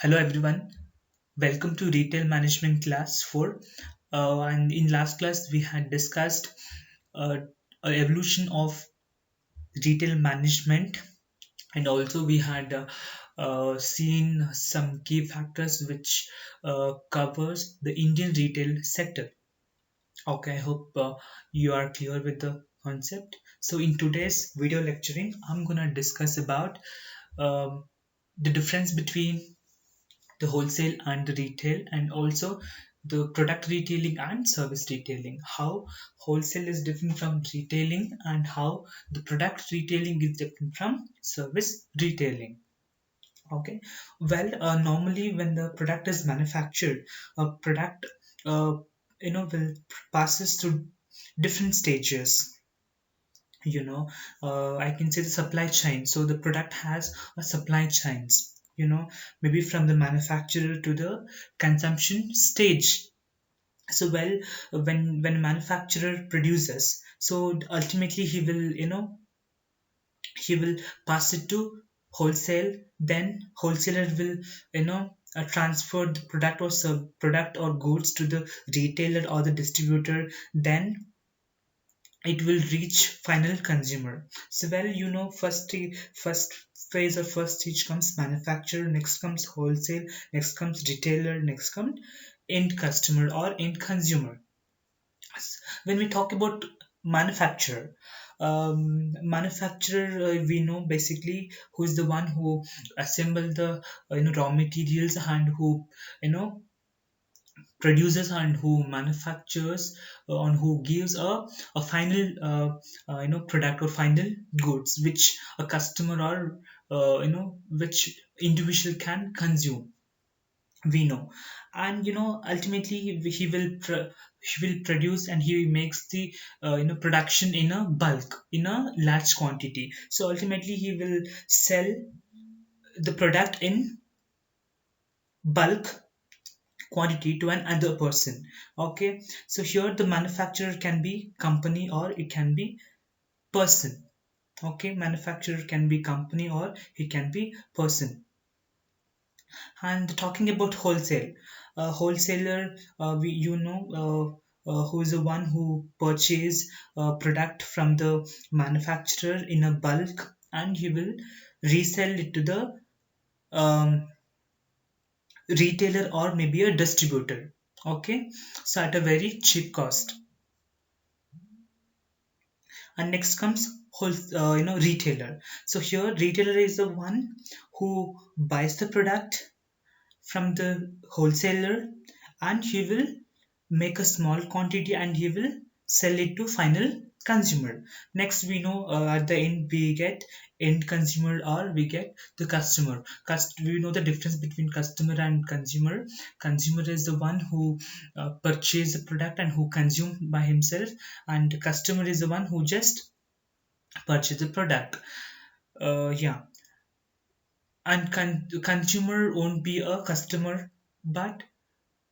Hello everyone, welcome to Retail Management Class 4. And in last class, we had discussed uh, a evolution of retail management, and also we had seen some key factors which covers the Indian retail sector. Okay, I hope you are clear with the concept. So in today's video lecturing, I'm gonna discuss about um, the difference between the wholesale and the retail, and also the product retailing and service retailing, how wholesale is different from retailing and how the product retailing is different from service retailing. Okay, well, normally when the product is manufactured, a product uh, will passes through different stages. I can say the supply chain. So the product has a supply chains, maybe from the manufacturer to the consumption stage. So well, when manufacturer produces, so ultimately he will pass it to wholesale. Then wholesaler will transfer the product or product or goods to the retailer or the distributor. Then it will reach final consumer. So well, first phase or first stage comes manufacturer, next comes wholesale, next comes retailer, next comes end customer or end consumer. When we talk about manufacturer, manufacturer, we know basically who is the one who assemble the raw materials, and who you know produces and who manufactures, and who gives a final product or final goods which a customer or which individual can consume, we know. And ultimately he will produce, and he makes the production in a bulk, in a large quantity. So ultimately he will sell the product in bulk quantity to an other person. Okay, so here the manufacturer can be company or it can be person. Okay, manufacturer can be company or he can be person. And talking about wholesale, wholesaler, we who is the one who purchase product from the manufacturer in a bulk, and he will resell it to the um, retailer or maybe a distributor. Okay, so at a very cheap cost. And next comes retailer. So here retailer is the one who buys the product from the wholesaler, and he will make a small quantity and he will sell it to final consumer. Next, we know at the end we get end consumer or we get the customer. We know the difference between customer and consumer. Consumer is the one who purchase the product and who consume by himself, and customer is the one who just purchase the product. Yeah, and consumer won't be a customer, but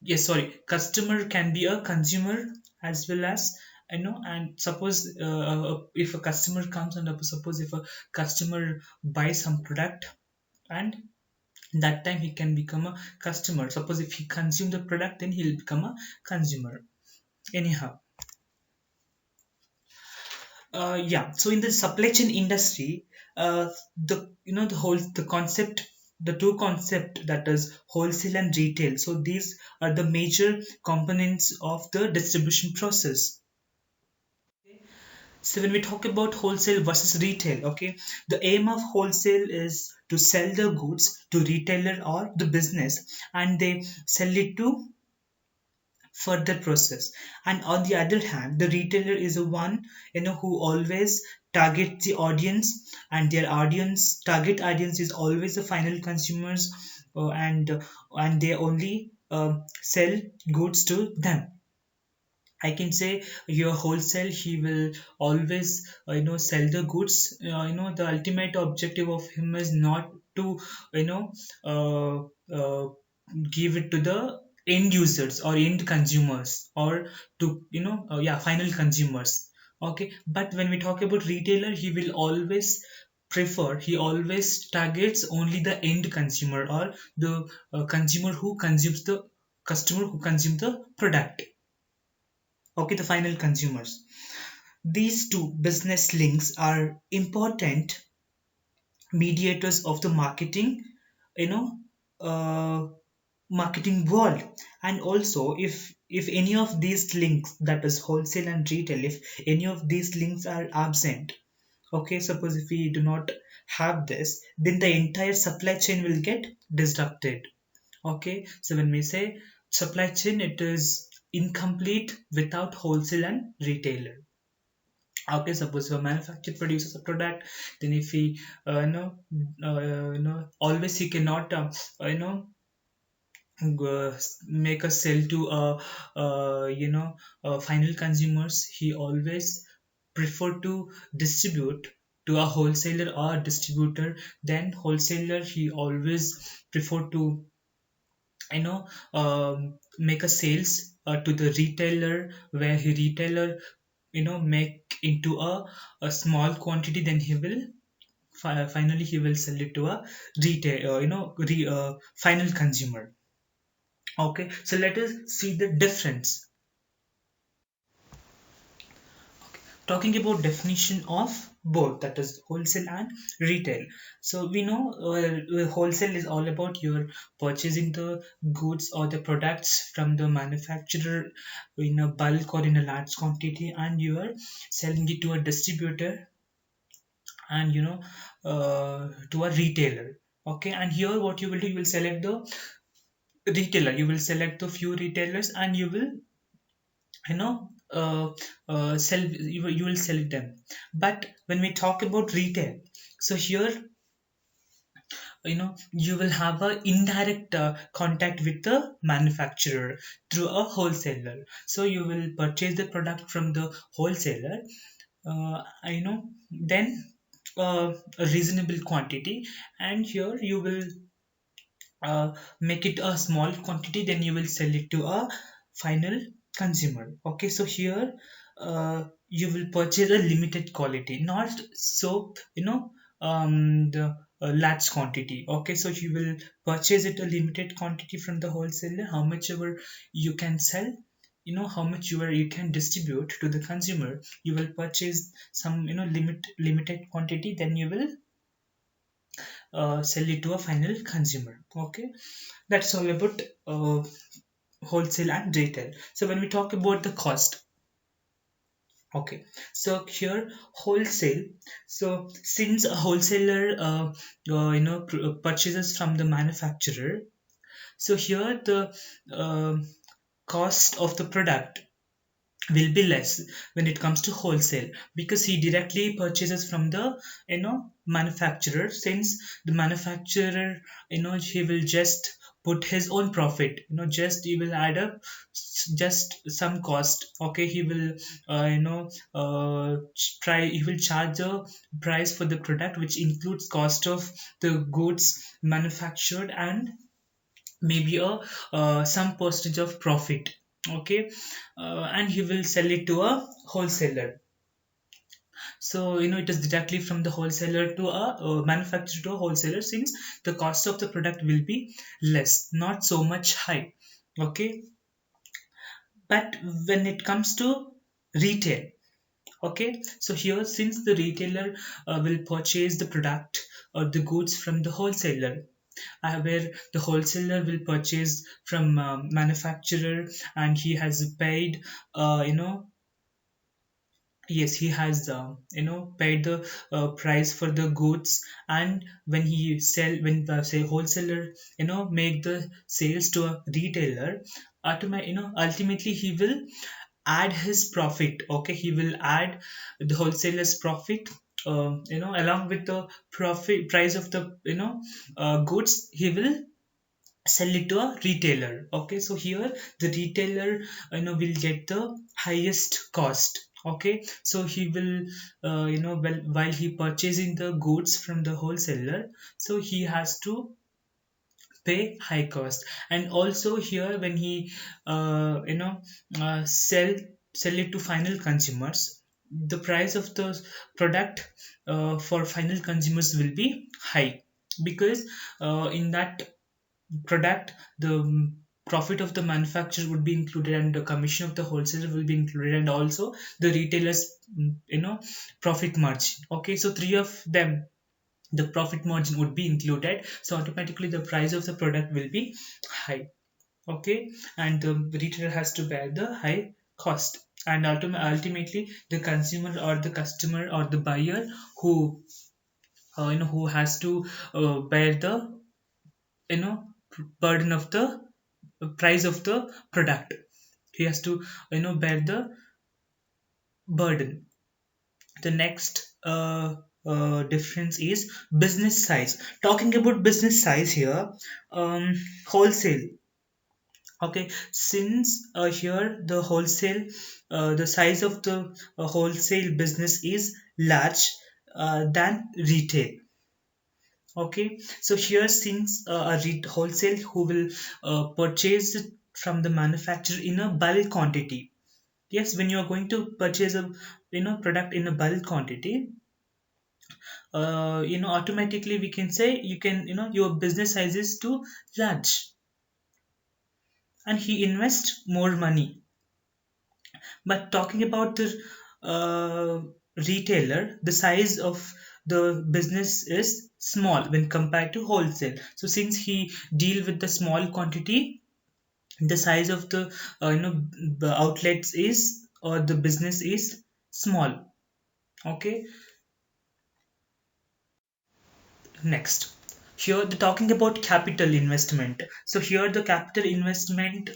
yes, sorry, customer can be a consumer as well as, and suppose if a customer comes, and suppose if a customer buys some product, and that time he can become a customer. Suppose if he consume the product, then he'll become a consumer. Anyhow, yeah, so in the supply chain industry, the concept, the two concept, that is wholesale and retail, so these are the major components of the distribution process. So when we talk about wholesale versus retail, okay, the aim of wholesale is to sell the goods to retailer or the business, and they sell it to further process. And on the other hand, the retailer is the one who always target the audience, and their audience, target audience, is always the final consumers, and they only sell goods to them. I can say your wholesale, he will always sell the goods. The ultimate objective of him is not to you know uh, uh, give it to the end users or end consumers, or to final consumers. Okay, but when we talk about retailer, he will always prefer, he always targets only the end consumer, or the consumer who consumes the customer who consumes the product. Okay, the final consumers. These two business links are important mediators of the marketing, you know, uh, marketing world. And also, if any of these links, that is wholesale and retail, if any of these links are absent, okay, suppose if we do not have this, then the entire supply chain will get disrupted. Okay, so when we say supply chain, it is incomplete without wholesale and retailer. Okay, suppose a manufacturer produces a product, then if he always he cannot make a sell to final consumers. He always prefer to distribute to a wholesaler or distributor. Then wholesaler, he always prefer to make a sales to the retailer, where he retailer make into a small quantity, then he will finally he will sell it to a retail final consumer. Okay, so let us see the difference. Talking about definition of both, that is wholesale and retail. So we know wholesale is all about your purchasing the goods or the products from the manufacturer in a bulk or in a large quantity, and you are selling it to a distributor, and to a retailer. Okay, and here what you will do, you will select the retailer, you will select the few retailers, and you will you know sell, you will sell them. But when we talk about retail, so here you will have a indirect contact with the manufacturer through a wholesaler. So you will purchase the product from the wholesaler, then a reasonable quantity, and here you will make it a small quantity, then you will sell it to a final consumer. Okay, so here you will purchase a limited quality, not so the large quantity. Okay, so you will purchase it a limited quantity from the wholesaler, how much ever you can sell, how much you can distribute to the consumer. You will purchase some limited quantity, then you will sell it to a final consumer. Okay, that's all about wholesale and retail. So when we talk about the cost, okay, so here wholesale. So since a wholesaler purchases from the manufacturer, so here the uh, cost of the product will be less when it comes to wholesale, because he directly purchases from the manufacturer. Since the manufacturer, he will just put his own profit, just he will add up just some cost. Okay, he will try, he will charge a price for the product which includes cost of the goods manufactured, and maybe a some percentage of profit. Okay, and he will sell it to a wholesaler. So it is directly from the wholesaler to a manufacturer to a wholesaler, since the cost of the product will be less, not so much high. Okay, but when it comes to retail, okay, so here since the retailer will purchase the product or the goods from the wholesaler, where the wholesaler will purchase from manufacturer, and he has paid yes, he has paid the price for the goods. And when he sell, when say wholesaler make the sales to a retailer, ultimately he will add his profit. Okay, he will add the wholesaler's profit, along with the profit price of the goods, he will sell it to a retailer. Okay, so here the retailer will get the highest cost. Okay, so he will while he purchasing the goods from the wholesaler, so he has to pay high cost. And also here when he sell it to final consumers, the price of the product for final consumers will be high, because in that product the profit of the manufacturer would be included, and the commission of the wholesaler will be included, and also the retailers profit margin. Okay, so three of them, the profit margin would be included, so automatically the price of the product will be high. Okay, and the retailer has to bear the high cost, and ultimately the consumer or the customer or the buyer who who has to bear the burden of the price of the product. He has to bear the burden. The next difference is business size. Talking about business size here, wholesale. Okay, since here the wholesale, the size of the wholesale business is large than retail. Okay, so here since wholesale who will purchase it from the manufacturer in a bulk quantity. Yes, when you are going to purchase a product in a bulk quantity, automatically we can say you can your business size is too large, and he invests more money. But talking about the uh, retailer, the size of the business is small when compared to wholesale. So since he deal with the small quantity, the size of the the outlets is, or the business is small. Okay, next. Here the talking about capital investment. So here the capital investment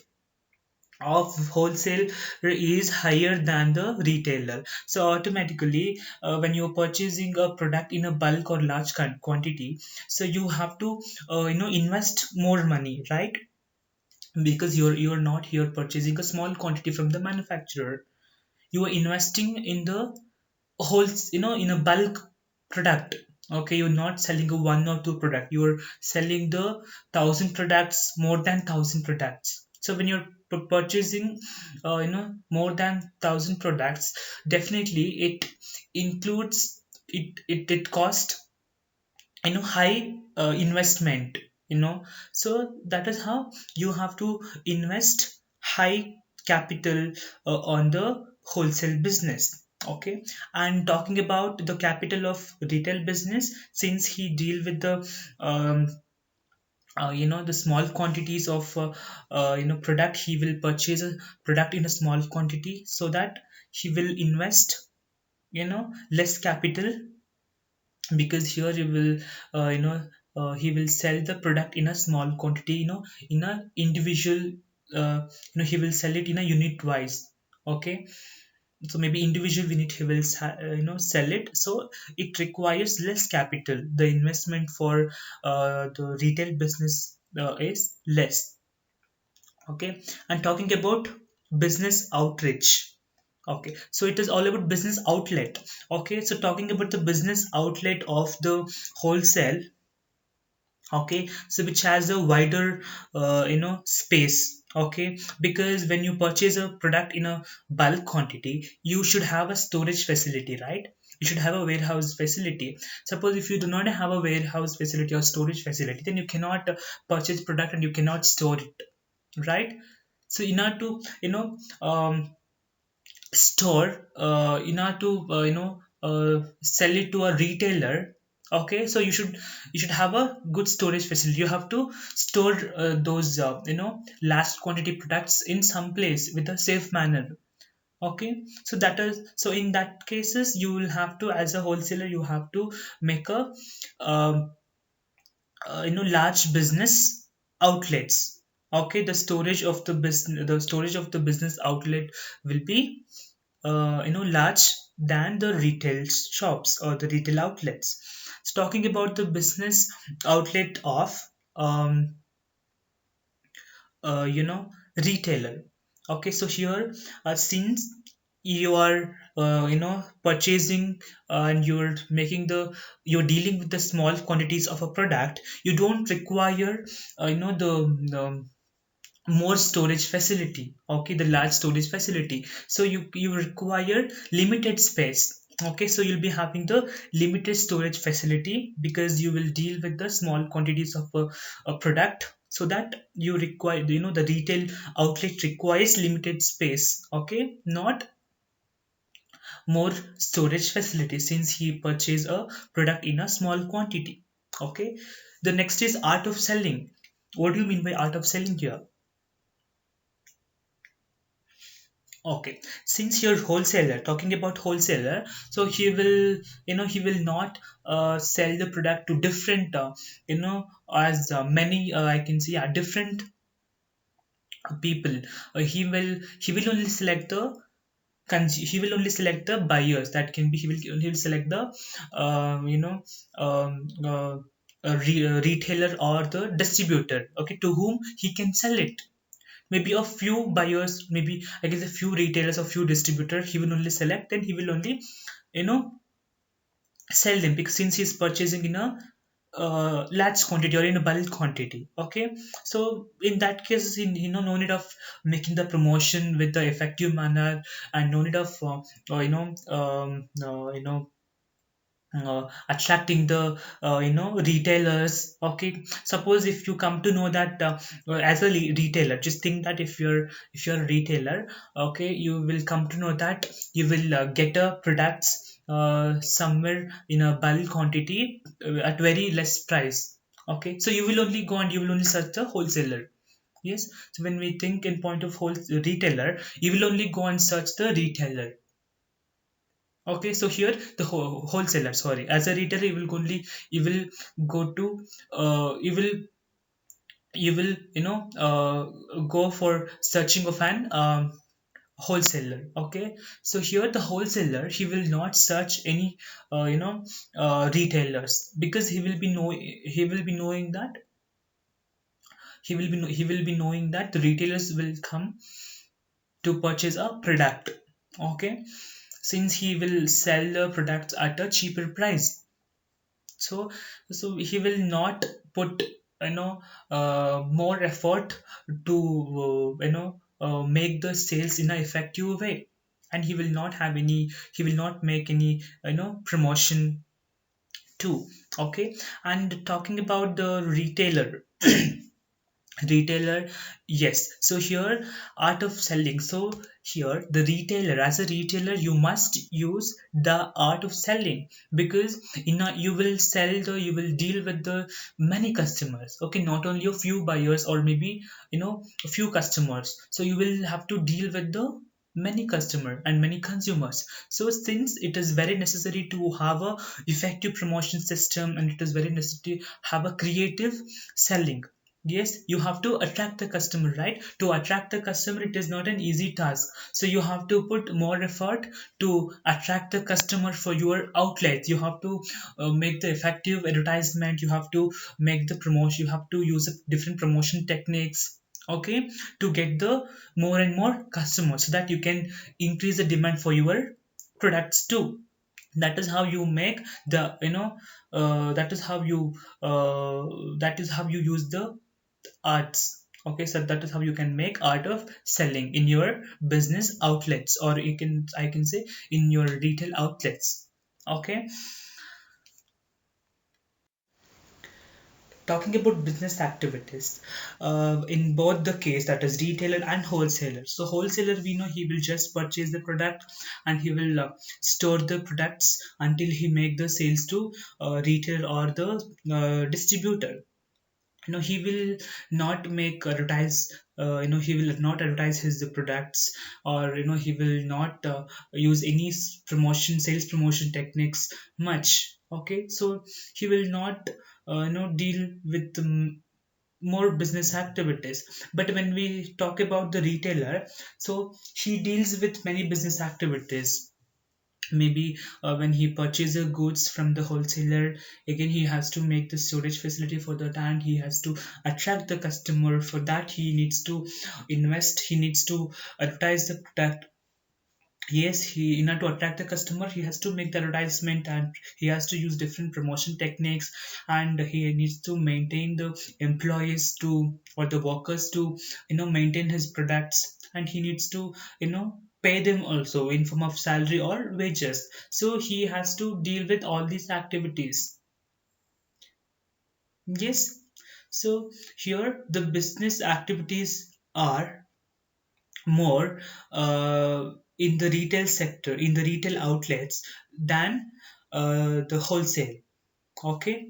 of wholesale is higher than the retailer, so automatically when you're purchasing a product in a bulk or large quantity, so you have to invest more money, right? Because you're not here purchasing a small quantity from the manufacturer, you are investing in the whole, in a bulk product. Okay, you're not selling a one or two product, you're selling the thousand products, more than thousand products. So when you're purchasing more than thousand products, definitely it includes it cost high investment, so that is how you have to invest high capital on the wholesale business. Okay, and talking about the capital of retail business, since he deal with the um, the small quantities of product, he will purchase a product in a small quantity, so that he will invest less capital, because here you will he will sell the product in a small quantity, in a individual, he will sell it in a unit wise. Okay, so maybe individual unit he will sell it, so it requires less capital, the investment for the retail business is less. Okay, and talking about business outreach. Okay, so it is all about business outlet. Okay, so talking about the business outlet of the wholesale. Okay, so which has a wider space. Okay, because when you purchase a product in a bulk quantity, you should have a storage facility, right? You should have a warehouse facility. Suppose if you do not have a warehouse facility or storage facility, then you cannot purchase product and you cannot store it, right? So in order to store, in order to sell it to a retailer. Okay, so you should have a good storage facility, you have to store those last quantity products in some place with a safe manner. Okay, so that is, so in that cases you will have to, as a wholesaler, you have to make a um, large business outlets. Okay, the storage of the business outlet will be large than the retail shops or the retail outlets. So talking about the business outlet of um, retailer. Okay, so here since you are purchasing and you're dealing with the small quantities of a product, you don't require the more storage facility, okay, the large storage facility. So you require limited space, okay, so you'll be having the limited storage facility because you will deal with the small quantities of a product, so that you require, the retail outlet requires limited space, okay, not more storage facility, since he purchased a product in a small quantity, okay. The next is art of selling. What do you mean by art of selling here? Okay, since you're wholesaler, talking about wholesaler, so he will, he will not sell the product to different, as many, I can see, different people. He will only select the he will only select the buyers that can be. He will select the, you know, retailer or the distributor. Okay, to whom he can sell it. Maybe a few buyers, maybe I guess a few retailers or few distributors he will only select, and he will only, you know sell them, because since he's purchasing in a large quantity or in a bulk quantity, okay. So in that case, no need of making the promotion with the effective manner, and no need of attracting the, retailers, okay. Suppose if you come to know that, as a retailer, just think that if you're a retailer, okay, you will come to know that you will get a products somewhere in a bulk quantity at very less price, okay. So you will only go and you will only search the wholesaler. Yes, so when we think in point of whole retailer, you will only go and search the retailer. Okay, so here the wholesaler, sorry, as a retailer, you will go to, you will go for searching of an wholesaler. Okay, so here the wholesaler, he will not search any retailers, because he will be knowing that he will be knowing that the retailers will come to purchase a product, okay, since he will sell the products at a cheaper price. So he will not put, more effort to, make the sales in an effective way, and he will not make any, promotion too, okay. And talking about the retailer, yes, so here, art of selling. So here the retailer, as a retailer, you must use the art of selling, because you will deal with the many customers, okay, not only a few buyers or maybe, a few customers. So you will have to deal with the many customer and many consumers. So since it is very necessary to have a effective promotion system, and it is very necessary to have a creative selling. Yes, you have to attract the customer, right? To attract the customer, it is not an easy task. So you have to put more effort to attract the customer for your outlet. You have to make the effective advertisement. You have to make the promotion. You have to use different promotion techniques, okay, to get the more and more customers, so that you can increase the demand for your products too. That is how you make the, that is how you use the arts, okay. So that is how you can make art of selling in your business outlets, or I can say in your retail outlets, okay. Talking about business activities, in both the case, that is retailer and wholesaler. So wholesaler, we know he will just purchase the product, and he will store the products until he make the sales to retailer or the distributor. He will not make advertise, he will not advertise his products, or he will not use any sales promotion techniques much, okay. So he will not deal with more business activities. But when we talk about the retailer, so he deals with many business activities. Maybe when he purchases goods from the wholesaler, again he has to make the storage facility for that, and he has to attract the customer. For that, he needs to invest, he needs to advertise the product, Yes, he in order to attract the customer, he has to make the advertisement, and he has to use different promotion techniques, and he needs to maintain the employees to, or the workers to, maintain his products, and he needs to, pay them also in form of salary or wages. So he has to deal with all these activities. Yes. So here the business activities are more in the retail sector, in the retail outlets, than the wholesale. Okay.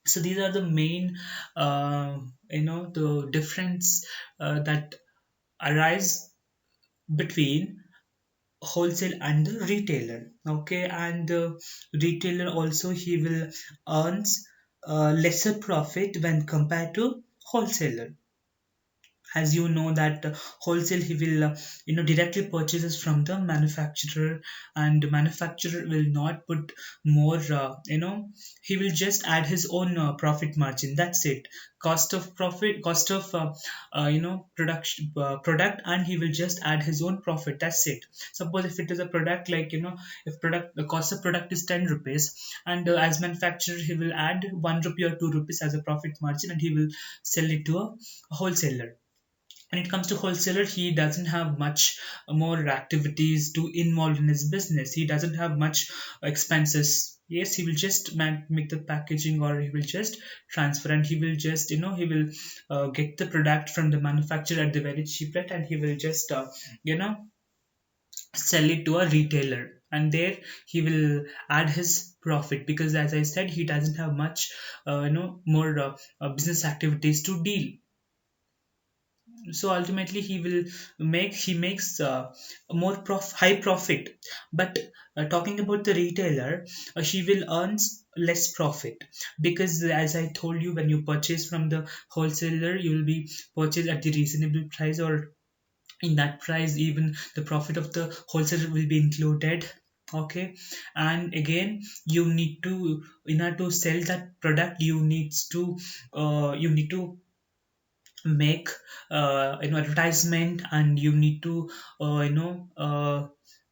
So these are the main, the difference that arise between wholesale and the retailer. Okay. And the retailer also, he will earns lesser profit when compared to wholesaler. As you know that wholesale, he will directly purchases from the manufacturer, and the manufacturer will not put more, he will just add his own profit margin, that's it. Cost of profit, cost of production, product, and he will just add his own profit, that's it. Suppose if it is a product, like, if product, the cost of product is 10 rupees, and as manufacturer, he will add 1 rupee or 2 rupees as a profit margin, and he will sell it to a wholesaler. When it comes to wholesaler, he doesn't have much more activities to involve in his business. He doesn't have much expenses. Yes, he will just make the packaging, or he will just transfer, and he will just, he will get the product from the manufacturer at the very cheap rate, and he will just you know sell it to a retailer, and there he will add his profit, because as I said, he doesn't have much more business activities to deal. So ultimately he makes more high profit. But talking about the retailer, she will earn less profit, because as I told you, when you purchase from the wholesaler, you will be purchased at the reasonable price, or in that price even the profit of the wholesaler will be included. Okay. And again, you need to, in order to sell that product, you need to make advertisement, and you need to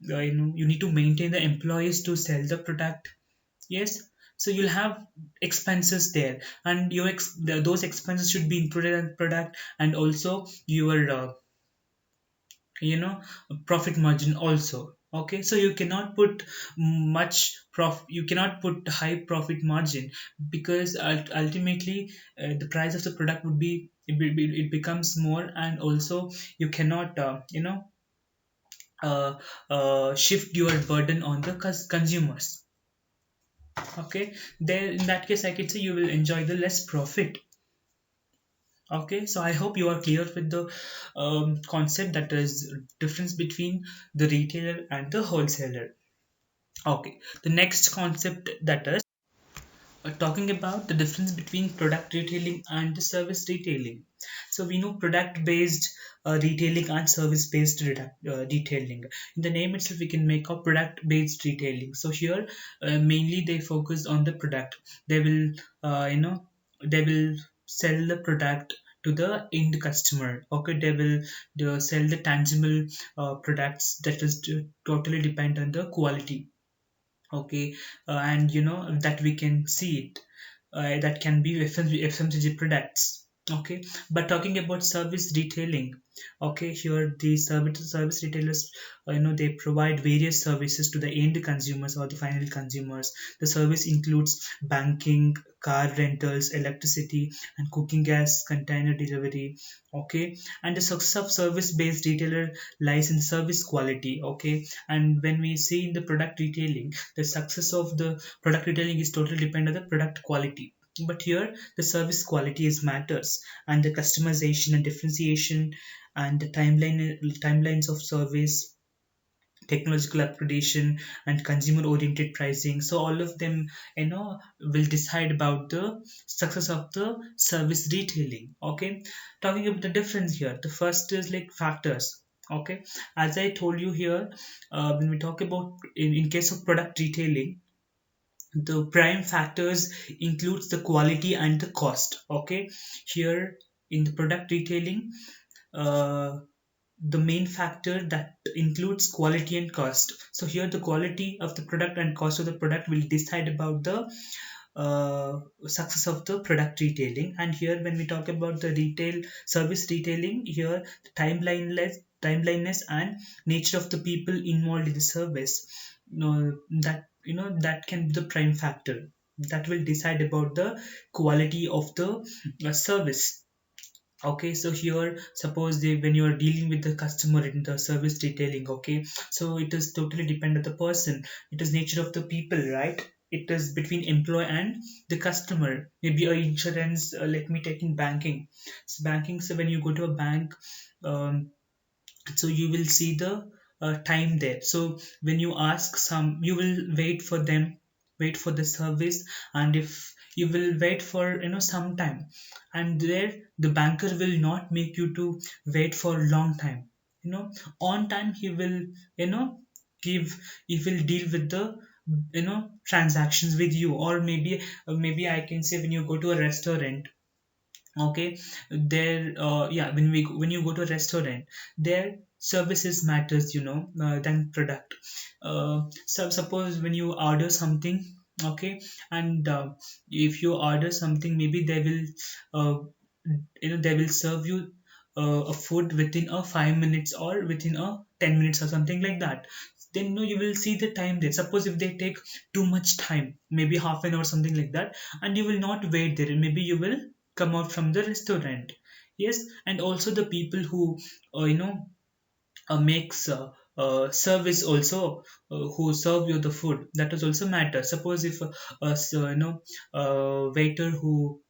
you need to maintain the employees to sell the product. Yes. So you'll have expenses there, and those expenses should be included in the product, and also your you know profit margin also. Okay. So you cannot put you cannot put high profit margin, because ultimately the price of the product would be, it becomes more, and also you cannot shift your burden on the consumers. Okay. There, in that case, I could say you will enjoy the less profit. Okay. So I hope you are clear with the concept, that is difference between the retailer and the wholesaler. Okay. The next concept, that is talking about the difference between product retailing and the service retailing. So we know product based retailing and service based detailing. In the name itself, we can make a product based retailing. So here, mainly they focus on the product. They will, they will sell the product to the end customer. Okay. They will sell the tangible products, that is totally depend on the quality. Okay. And that we can see it, that can be FMCG products. Okay. But talking about service retailing, okay, here the service retailers, they provide various services to the end consumers or the final consumers. The service includes banking, car rentals, electricity, and cooking gas, container delivery. Okay. And the success of service based retailer lies in service quality. Okay. And when we see in the product retailing, the success of the product retailing is totally dependent on the product quality. But here the service quality is matters, and the customization and differentiation, and the timelines of service, technological upgradation, and consumer oriented pricing. So all of them, will decide about the success of the service retailing. Okay. Talking about the difference here, the first is like factors. Okay. As I told you here, when we talk about in case of product retailing, the prime factors includes the quality and the cost. Okay. Here in the product retailing, uh, the main factor that includes quality and cost. So here the quality of the product and cost of the product will decide about the success of the product retailing. And here when we talk about the retail service retailing, here the timeliness and nature of the people involved in the service, that that can be the prime factor that will decide about the quality of the service. Okay, so here suppose when you are dealing with the customer in the service detailing, okay, so it is totally depend on the person, it is nature of the people, right? It is between employee and the customer. Maybe a insurance, let me take in banking. So banking, so when you go to a bank, um, so you will see the time there. So when you ask some, you will wait for them, wait for the service. And if you will wait for some time, and there the banker will not make you to wait for a long time. On time he will give, he will deal with the transactions with you. Or maybe I can say when you go to a restaurant, okay, there yeah, when you go to a restaurant, their services matters than product. So suppose when you order something, okay, and if you order something, maybe they will they will serve you a food within a 5 minutes or within a 10 minutes or something like that. Then no, you will see the time there. Suppose if they take too much time, maybe half an hour something like that, and you will not wait there, maybe you will come out from the restaurant. Yes. And also the people who makes service also, who serve you the food, that is also matter. Suppose if waiter who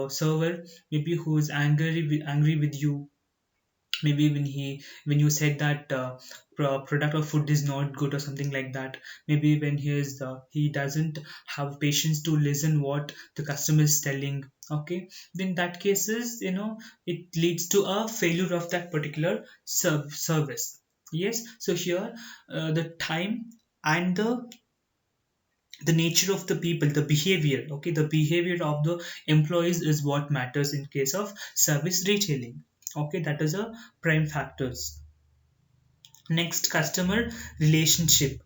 server, maybe who is angry with you, maybe when you said that product or food is not good or something like that, maybe when he doesn't have patience to listen what the customer is telling, okay, then that cases it leads to a failure of that particular service. Yes. So here the time and the nature of the people, the behavior, okay, the behavior of the employees is what matters in case of service retailing. Okay, that is a prime factors. Next, customer relationship.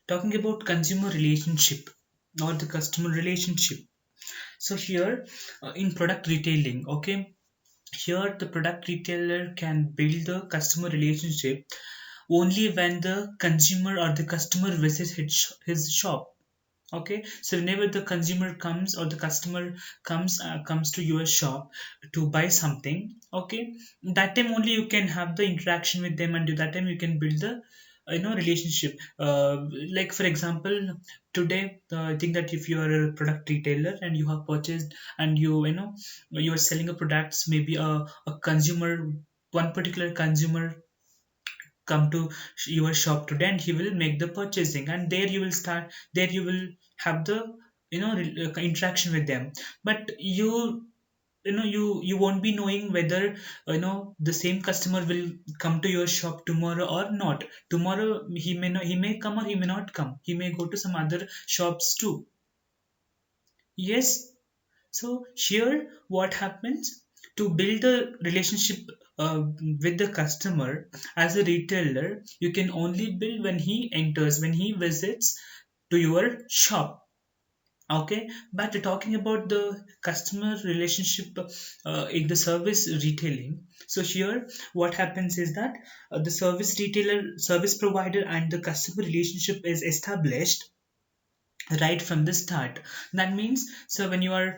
Talking about consumer relationship or the customer relationship. So here in product retailing, okay, here the product retailer can build the customer relationship only when the consumer or the customer visits his shop. Okay, so whenever the consumer comes or the customer comes to your shop to buy something, okay, that time only you can have the interaction with them, and that time you can build the relationship. Like for example, today I think that if you are a product retailer and you have purchased, and you are selling a products, maybe a consumer, one particular consumer come to your shop today, and he will make the purchasing, and there you will start, there you will have the interaction with them. But you won't be knowing whether the same customer will come to your shop tomorrow or not. Tomorrow he may come or he may not come, he may go to some other shops too. Yes. So here what happens, to build a relationship with the customer as a retailer, you can only build when he enters, when he visits to your shop. Okay, but talking about the customer relationship in the service retailing, so here what happens is that the service retailer, service provider, and the customer relationship is established right from the start. That means, so when you are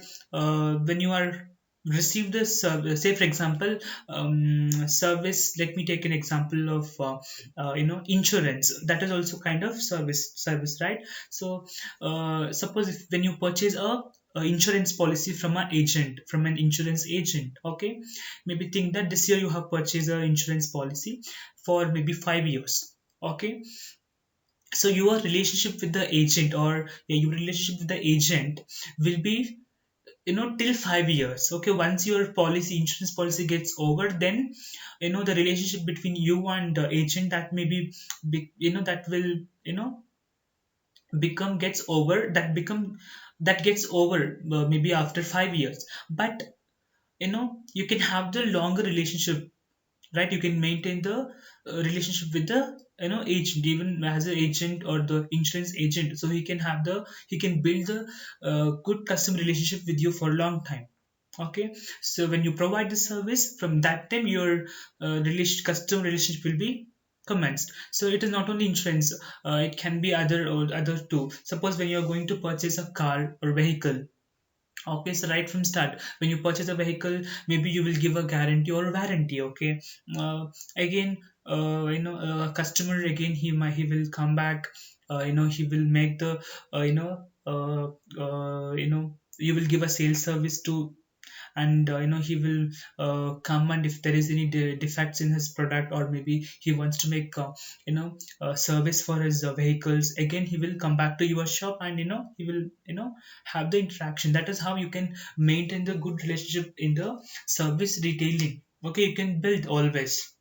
receive the service, say for example, service, let me take an example of insurance, that is also kind of service, right? So suppose if when you purchase a insurance policy from an agent, from an insurance agent, okay, maybe think that this year you have purchased a insurance policy for maybe 5 years, okay. So your relationship with the agent, or yeah, your relationship with the agent will be till 5 years. Okay, once your policy, insurance policy gets over, then the relationship between you and the agent, that may that will become gets over, that gets over maybe after 5 years. But you can have the longer relationship, right? You can maintain the relationship with the agent, even as an agent or the insurance agent, so he can build the good customer relationship with you for a long time. Okay, so when you provide the service, from that time your customer relationship will be commenced. So it is not only insurance, it can be other too. Suppose when you are going to purchase a car or vehicle. Okay, so right from start, when you purchase a vehicle, maybe you will give a guarantee or warranty. Okay, again, a customer again, he will come back. He will make the you will give a sales service to, and he will come, and if there is any defects in his product, or maybe he wants to make service for his vehicles, again he will come back to your shop, and he will have the interaction. That is how you can maintain the good relationship in the service retailing. Okay, you can build always.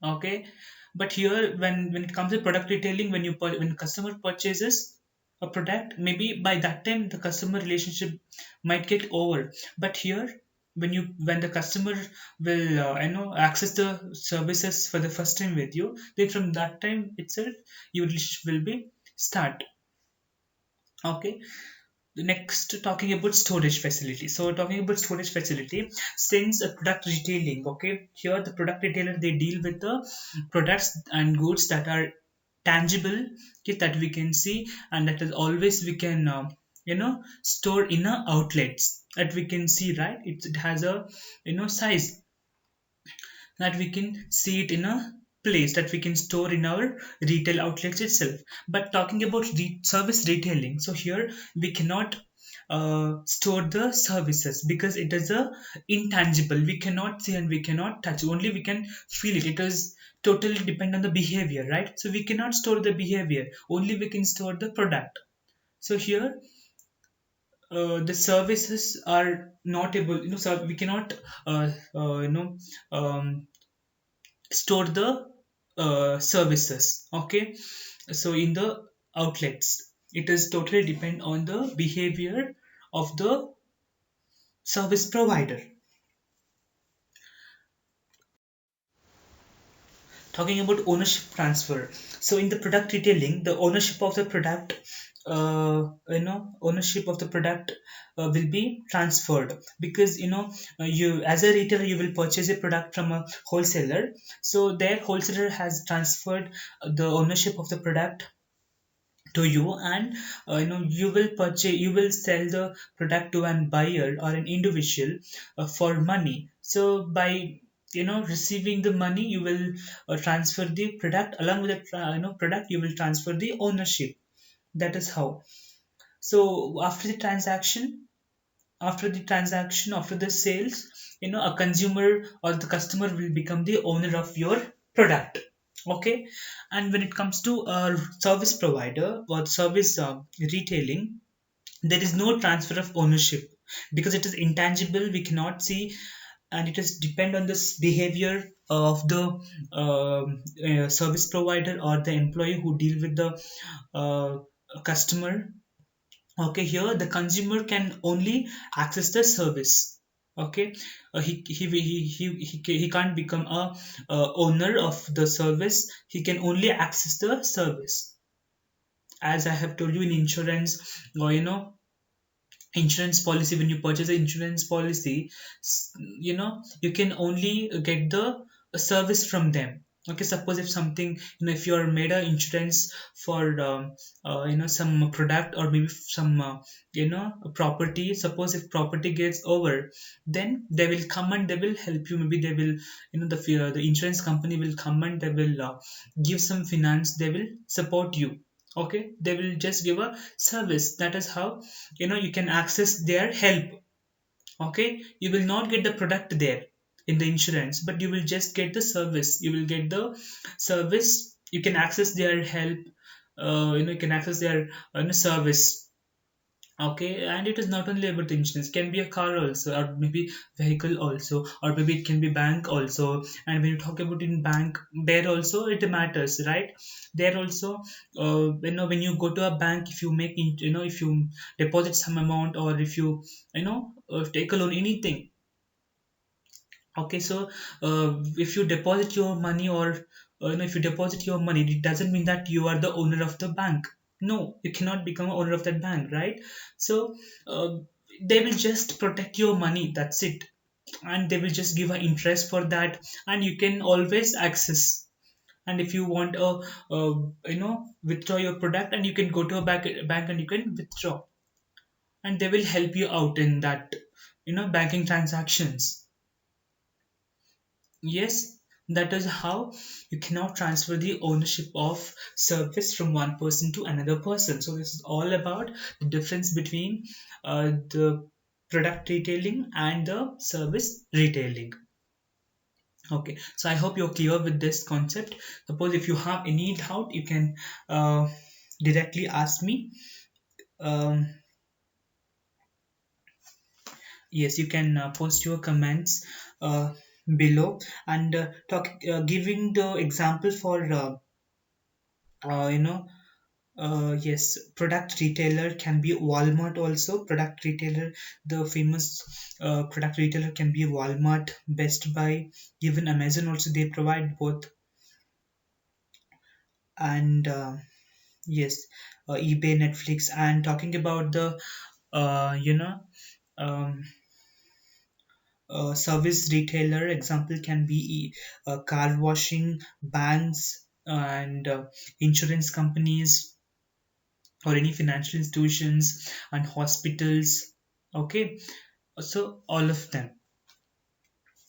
Okay, but here, when it comes to product retailing, when customer purchases a product, maybe by that time the customer relationship might get over. But here, when the customer will access the services for the first time with you, then from that time itself your relationship will be start. Okay, next, talking about storage facility. So talking about storage facility, since a product retailing, okay, here the product retailer, they deal with the products and goods that are tangible, okay, that we can see, and that is always we can store in a outlets that we can see, right? It has a size that we can see it in a place that we can store in our retail outlets itself. But talking about service retailing, so here we cannot store the services because it is a intangible, we cannot see and we cannot touch, only we can feel it. It is totally depend on the behavior, right? So we cannot store the behavior, only we can store the product. So here the services are not able, so we cannot store the services. Okay, so in the outlets, it is totally depend on the behavior of the service provider. Talking about ownership transfer, so in the product retailing, the ownership of the product ownership of the product will be transferred, because you as a retailer, you will purchase a product from a wholesaler. So their wholesaler has transferred the ownership of the product to you, and you will sell the product to an buyer or an individual for money. So by receiving the money, you will transfer the product. Along with the product, you will transfer the ownership. That is how. So after the sales, a consumer or the customer will become the owner of your product. Okay, and when it comes to a service provider or service retailing, there is no transfer of ownership because it is intangible, we cannot see, and it is depend on this behavior of the service provider or the employee who deal with the customer. Okay, here the consumer can only access the service. Okay, he can't become a owner of the service, he can only access the service. As I have told you, in insurance, or insurance policy, when you purchase an insurance policy, you can only get the service from them. Okay, suppose if something, if you are made a insurance for some product, or maybe some property. Suppose if property gets over, then they will come and they will help you. Maybe they will, the insurance company will come and they will give some finance, they will support you. Okay, they will just give a service. That is how you can access their help. Okay, you will not get the product there in the insurance, but you will just get the service. You will get the service, you can access their help, you can access their service. Okay, and it is not only about the insurance, can be a car also, or maybe vehicle also, or maybe it can be bank also. And when you talk about in bank, there also it matters, right? There also, when you go to a bank, if you make if you deposit some amount, or if you take a loan, anything, Okay, so if you deposit your money, or if you deposit your money, it doesn't mean that you are the owner of the bank. No, you cannot become a owner of that bank, right? So uh, they will just protect your money, that's it. And they will just give an interest for that, and you can always access. And if you want withdraw your product, and you can go to a bank and you can withdraw, and they will help you out in that banking transactions. Yes, that is how you cannot transfer the ownership of service from one person to another person. So this is all about the difference between the product retailing and the service retailing. Okay, so I hope you're clear with this concept. Suppose if you have any doubt, you can uh, directly ask me. Um, yes, you can post your comments below, and giving the example for uh, you know yes, product retailer can be Walmart also. Product retailer, the famous product retailer can be Walmart, Best Buy, even Amazon also. They provide both. And yes, eBay, Netflix. And talking about the uh, you know um, service retailer, example can be car washing, banks, and insurance companies, or any financial institutions, and hospitals. Okay, so all of them.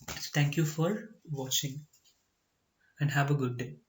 So thank you for watching, and have a good day.